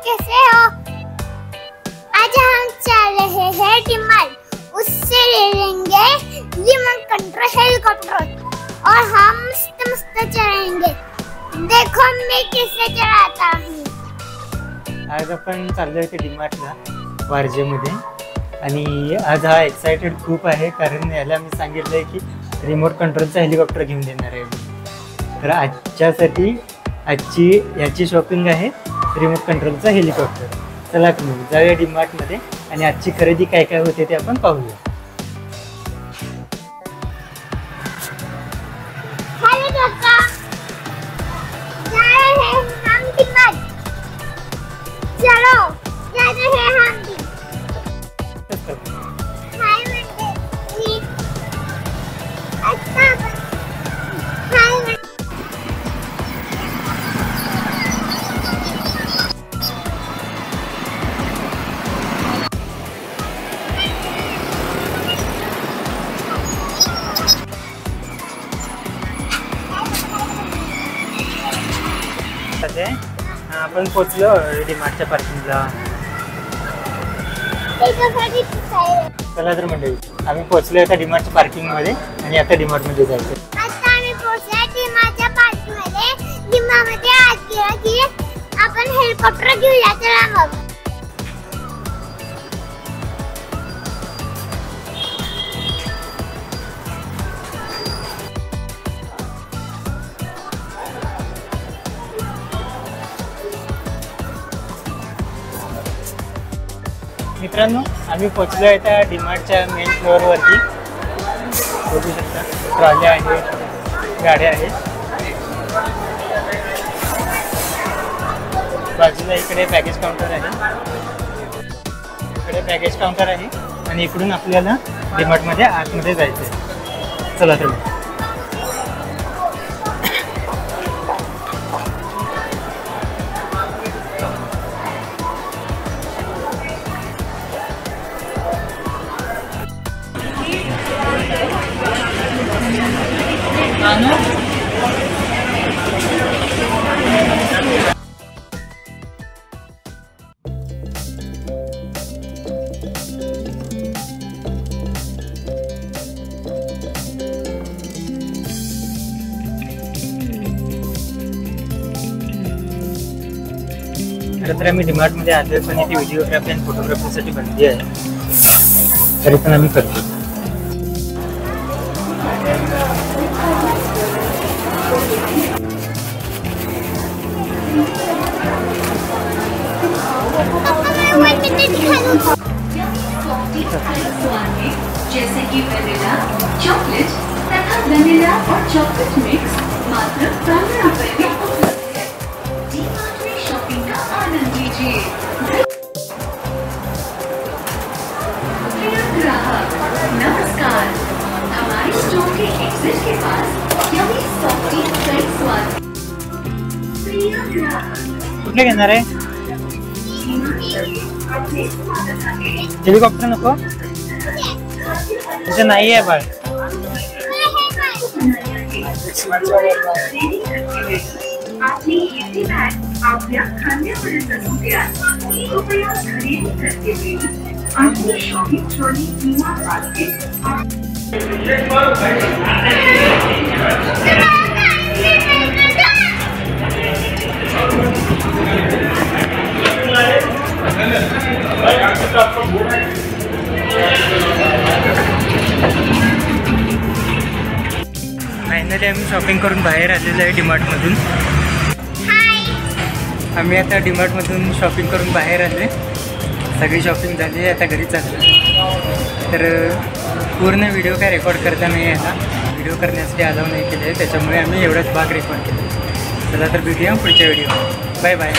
कैसे हो? आज हम चल रहे हैं डीमार्ट, उससे ले लेंगे रिमोट कंट्रोल हेलीकॉप्टर और हम मस्त चलाएंगे। देखो मैं कैसे चलाता हूँ। आज आपण चाललो आहे डीमार्टला वारजेमध्ये आणि आज हा एक्साइटेड खूप आहे कारण याला मी सांगितलंय की रिमोट कंट्रोलचा हेलिकॉप्टर घेऊन देणार आहे। तर आजच्यासाठी आजची याची शॉपिंग आहे रिमोट कंट्रोलचा हेलिकॉप्टर। चला मग जाऊया डीमार्टमध्ये आणि आजची खरेदी काय काय होते ते आपण पाहूया। हेलो काका, जा रहे हैं हम डीमार्ट। चलो जा रहे हैं हम हाय मंडे अच्छा हाय आपण पोहोचलो डीमार्टच्या पार्किंगला। चला तर मंडळी आम्ही पोहोचलो आता डीमार्टच्या पार्किंग मध्ये आणि आता डीमार्ट मध्ये जायचं। आता आम्ही पोहोचलो डीमार्टच्या पार्किंग मध्ये। डीमार्ट मध्ये आज गेला की आपण हेलिकॉप्टर घेऊया। चला मग मित्रांनो आम्ही पोहोचलो आहे त्या डीमार्टच्या मेन फ्लोअर वरती। बघू शकता ट्रॉल्या आहेत, गाड्या आहेत। बाजूला इकडे पॅकेज काउंटर आहे, इकडे पॅकेज काउंटर आहे आणि इकडून आपल्याला डीमार्टमध्ये आतमध्ये जायचं आहे। चला तर तर आम्ही डीमार्टमध्ये आलो पण इथे व्हिडिओग्राफी आणि फोटोग्राफीसाठी बंदी आहे, तरी पण आम्ही करतो। जैसे कि वेनिला, चॉकलेट तथा वेनिला और चॉकलेट मिक्स मात्र 15 रुपए में उपलब्ध है। डीमार्ट में शॉपिंग का आनंद लीजिए। ग्राहक नमस्कार, हमारे स्टोर के एग्जिट के पास यम्मी सॉफ्टी कई स्वाद। प्रिय ग्राहक कुठले घेणार आहे? हेलिकॉप्टर नको, इथे नाही आहे बाळ। आपली इथे बॅग आपल्या खाण्यापर्यंत सुद्धा कृपया खरेदी करते वेळी आपली शॉपिंग ट्रॉली किंवा बास्केट फायनली आम्ही शॉपिंग करून बाहेर आलेलो आहे डीमार्टमधून। आम्ही आता डीमार्टमधून शॉपिंग करून बाहेर आले, सगळी शॉपिंग झाली आहे, आता घरी चाललो। तर पूर्ण व्हिडिओ काय रेकॉर्ड करता नाही आला, व्हिडिओ करण्यासाठी अलाव नाही केले, त्याच्यामुळे आम्ही एवढाच भाग रेकॉर्ड केला। चला तर भेटूया पुढच्या व्हिडिओ। Bye bye.